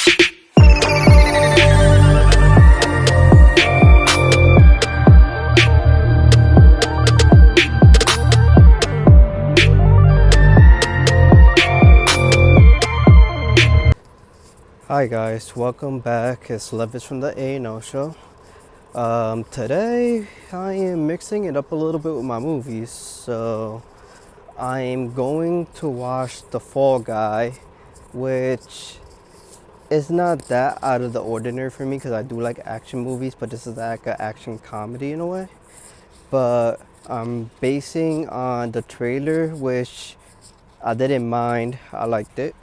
Hi guys, welcome back. It's Levis from the A&O Show. Today I am mixing it up a little bit with my movies. So I am going to watch The Fall Guy, which is not that out of the ordinary for me because I do like action movies, but this is like an action comedy in a way. But I'm basing on the trailer, which I didn't mind. I liked it.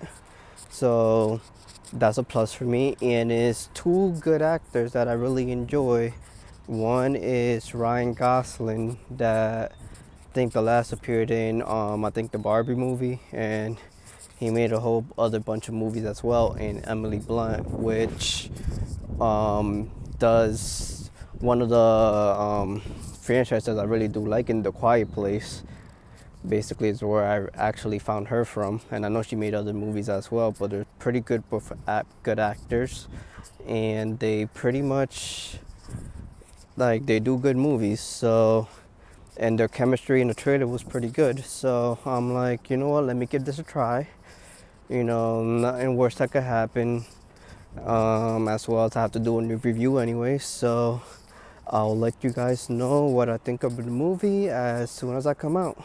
So that's a plus for me. And it's two good actors that I really enjoy. One is Ryan Gosling, that I think the last appeared in I think the Barbie movie, and he made a whole other bunch of movies as well. And Emily Blunt, which does one of the franchises I really do like in The Quiet Place. Basically is where I actually found her from, and I know she made other movies as well, but they're pretty good, both good actors, and they pretty much like they do good movies. So, and their chemistry in the trailer was pretty good. So I'm like, you know what, let me give this a try. You know, nothing worse that could happen. As well as I have to do a new review anyway, so I'll let you guys know what I think of the movie as soon as I come out.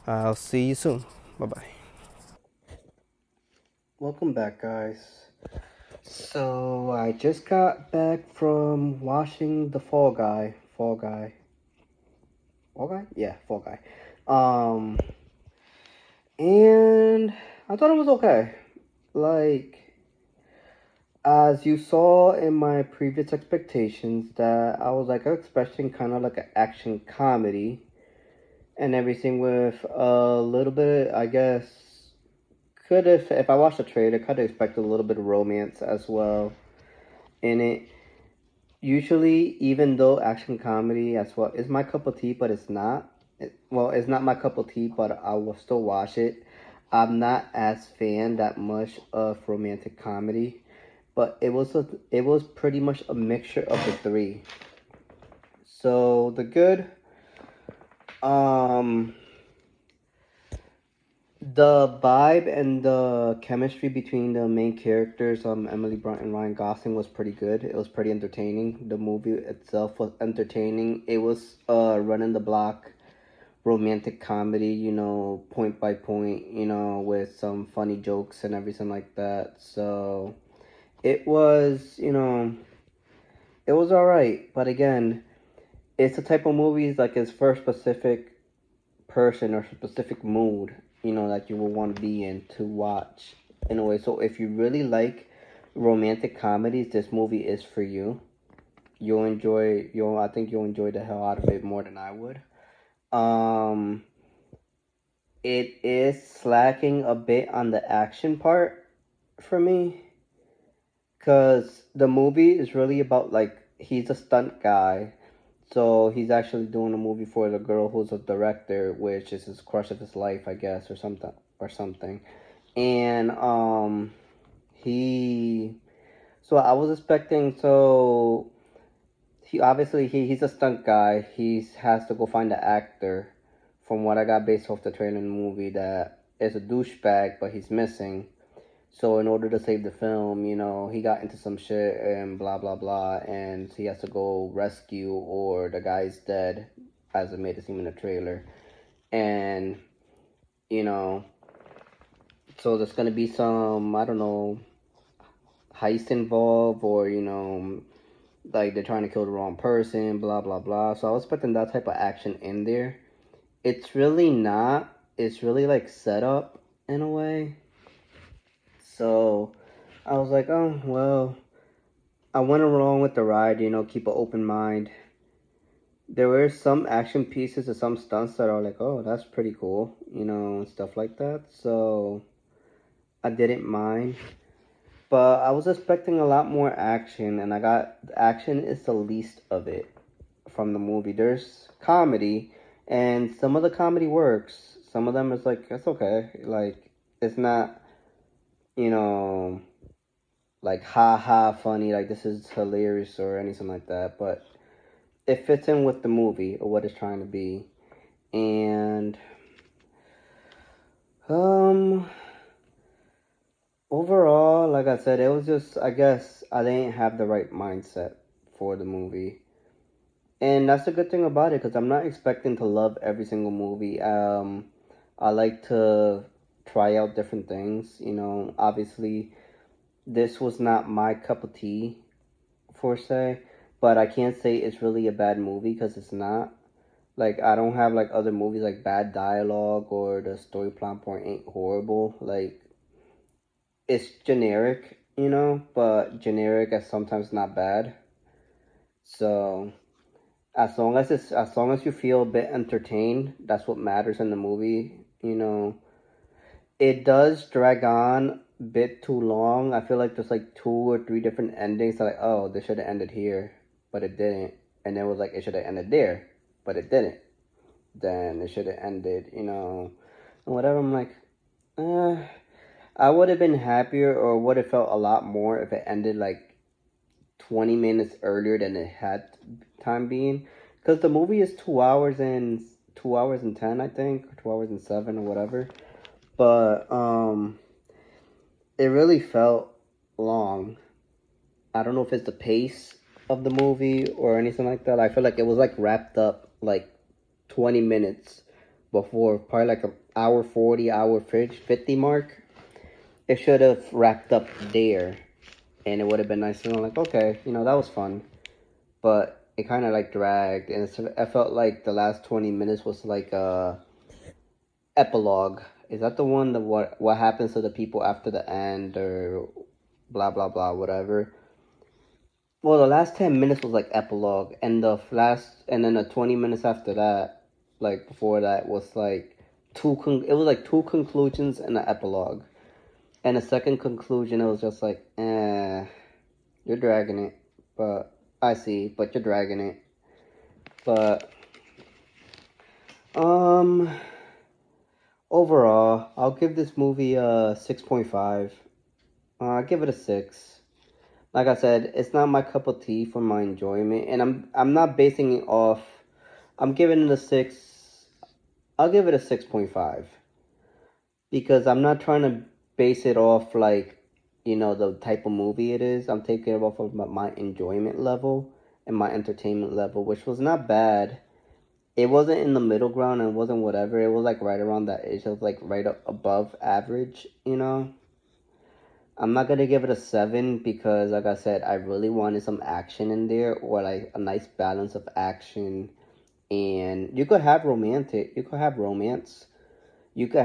I'll see you soon. Bye bye. Welcome back, guys. So I just got back from watching the Fall Guy. Fall Guy? Yeah, Fall Guy. Um, and I thought it was okay. Like, as you saw in my previous expectations, that I was like expecting kind of like an action comedy and everything with a little bit, I guess. Could have, if I watched the trailer, could have expected a little bit of romance as well in it. Usually, even though action comedy as well is my cup of tea, but it's not. Well, it's not my cup of tea, but I will still watch it. I'm not as fan that much of romantic comedy, but it was pretty much a mixture of the three. So the good, um, the vibe and the chemistry between the main characters, Emily Blunt and Ryan Gosling, was pretty good. It was pretty entertaining. The movie itself was entertaining. It was running the block romantic comedy, you know, point by point, you know, with some funny jokes and everything like that. So it was, you know, it was all right. But again, it's the type of movies like it's for a specific person or specific mood, you know, that you will want to be in to watch in a way. So if you really like romantic comedies, this movie is for you. I think you'll enjoy the hell out of it more than I would. Um it is slacking a bit on the action part for me, cuz the movie is really about like he's a stunt guy. So he's actually doing a movie for the girl who's a director, which is his crush of his life, I guess, or something. And he so I was expecting so he obviously he's a stunt guy. He has to go find an actor, from what I got based off the trailer in the movie, that is a douchebag, but he's missing. So in order to save the film, you know, he got into some shit and blah blah blah, and he has to go rescue, or the guy's dead, as it made it seem in the trailer. And you know, so there's gonna be some, I don't know, heist involved, or you know, like they're trying to kill the wrong person, blah blah blah. So I was expecting that type of action in there. It's really not. It's really like set up in a way. So I was like, oh well, I went along with the ride, you know, keep an open mind. There were some action pieces and some stunts that are like, oh, that's pretty cool, you know, and stuff like that. So I didn't mind. But I was expecting a lot more action, and I got action is the least of it from the movie. There's comedy, and some of the comedy works. Some of them is like, it's okay. Like, it's not, you know, like ha ha funny, like this is hilarious or anything like that. But it fits in with the movie or what it's trying to be. And um overall, like I said, it was just, I guess I didn't have the right mindset for the movie. And that's the good thing about it, because I'm not expecting to love every single movie. I like to try out different things. Obviously, this was not my cup of tea, for say, but I can't say it's really a bad movie because it's not. Like, I don't have like other movies like bad dialogue or the story plot point ain't horrible. Like, it's generic, but generic is sometimes not bad. So as long as you feel a bit entertained, that's what matters in the movie. It does drag on a bit too long. I feel like there's like two or three different endings that, like, oh, this should have ended here, but it didn't. And it was like it should have ended there, but it didn't. Then it should have ended, and whatever. I'm like, uh, I would have been happier or would have felt a lot more if it ended like 20 minutes earlier than it had time being, because the movie is 2 hours and 10, I think, or 2 hours and 7 or whatever. But it really felt long. I don't know if it's the pace of the movie or anything like that. I feel like it was like wrapped up like 20 minutes before, probably like an hour 40, hour 50 mark. It should have wrapped up there, and it would have been nice. Like, okay, that was fun. But it kind of like dragged, and I felt like the last 20 minutes was like a epilogue. Is that the one that what happens to the people after the end, or blah blah blah, whatever? Well, the last 10 minutes was like epilogue, and and then the 20 minutes after that, like before that, was like it was like two conclusions and an epilogue. And the second conclusion, it was just like, you're dragging it, but I see, but you're dragging it. But um, overall, I'll give this movie a 6.5. I'll give it a 6. Like I said, it's not my cup of tea for my enjoyment, and I'm not basing it off. I'm giving it a 6. I'll give it a 6.5 because I'm not trying to base it off like the type of movie it is. I'm taking it off of my enjoyment level and my entertainment level, which was not bad. It wasn't in the middle ground and wasn't whatever. It was like right around that age. It was like right up above average. I'm not gonna give it a 7 because, like I said, I really wanted some action in there, or like a nice balance of action. And you could have romance, you could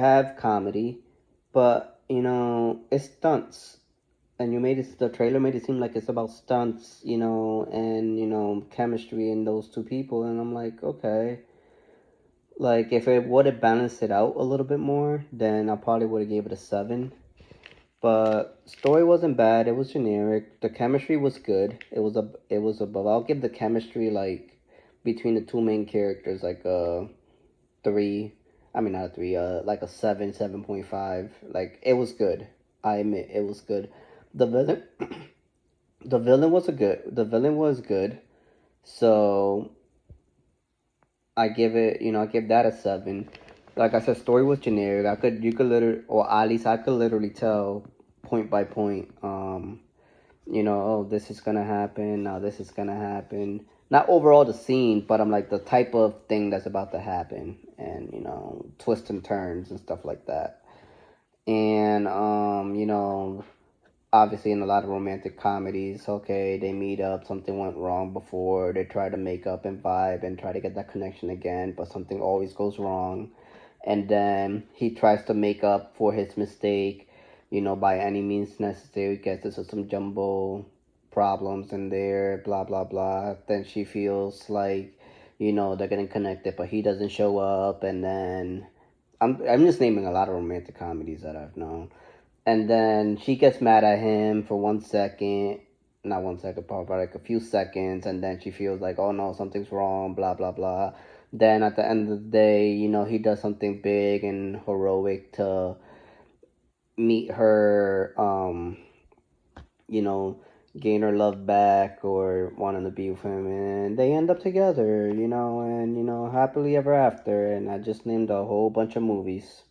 have comedy, but it's stunts. And the trailer made it seem like it's about stunts, and chemistry in those two people. And I'm like, okay. Like, if it would have balanced it out a little bit more, then I probably would have gave it a 7. But story wasn't bad. It was generic. The chemistry was good. It was above. I'll give the chemistry, like, between the two main characters, like a 3. I mean, not a 3. Like a 7, 7.5. Like, it was good. I admit it was good. The villain, the villain was good. So I give that a 7. Like I said, story was generic. You could literally, or at least I could literally tell point by point. Oh, this is gonna happen. Now this is gonna happen. Not overall the scene, but I'm like the type of thing that's about to happen, and twists and turns and stuff like that. And obviously in a lot of romantic comedies, okay, they meet up, something went wrong before, they try to make up and vibe and try to get that connection again, but something always goes wrong. And then he tries to make up for his mistake, by any means necessary, gets into some jumbo problems in there, blah blah blah. Then she feels like, they're getting connected, but he doesn't show up, and then I'm just naming a lot of romantic comedies that I've known. And then she gets mad at him for 1 second, not 1 second, probably like a few seconds, and then she feels like, oh no, something's wrong, blah blah blah. Then at the end of the day, he does something big and heroic to meet her, you know, gain her love back or wanting to be with him, and they end up together, and happily ever after. And I just named a whole bunch of movies.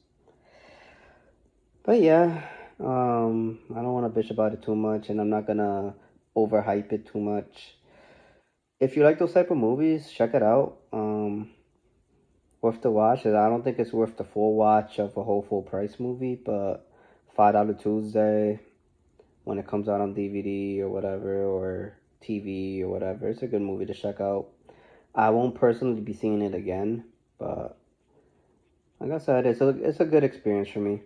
But yeah, I don't want to bitch about it too much, and I'm not gonna overhype it too much. If you like those type of movies, check it out. Worth the watch. I don't think it's worth the full watch of a whole full price movie, but $5 Tuesday when it comes out on DVD or whatever, or TV or whatever, it's a good movie to check out. I won't personally be seeing it again, but like I said, it's a good experience for me.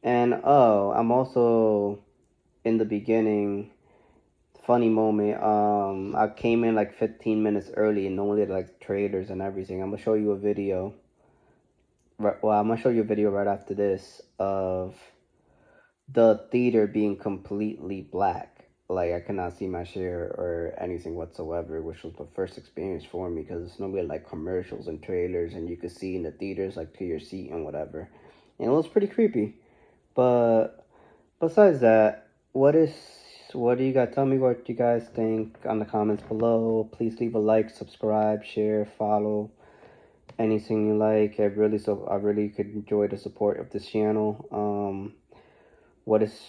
And oh, I'm also in the beginning. Funny moment. I came in like 15 minutes early, and normally like trailers and everything. I'm gonna show you a video. Right, well, I'm gonna show you a video right after this of the theater being completely black. Like I cannot see my share or anything whatsoever, which was the first experience for me because it's normally like commercials and trailers, and you could see in the theaters like to your seat and whatever, and it was pretty creepy. But besides that, what do you guys tell me what you guys think on the comments below? Please leave a like, subscribe, share, follow, anything you like. I really could enjoy the support of this channel.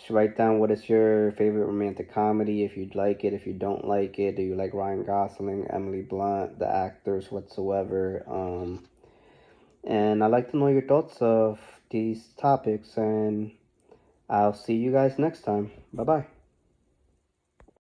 Write down what is your favorite romantic comedy if you'd like it, if you don't like it. Do you like Ryan Gosling, Emily Blunt, the actors whatsoever? And I'd like to know your thoughts of these topics, and I'll see you guys next time. Bye bye.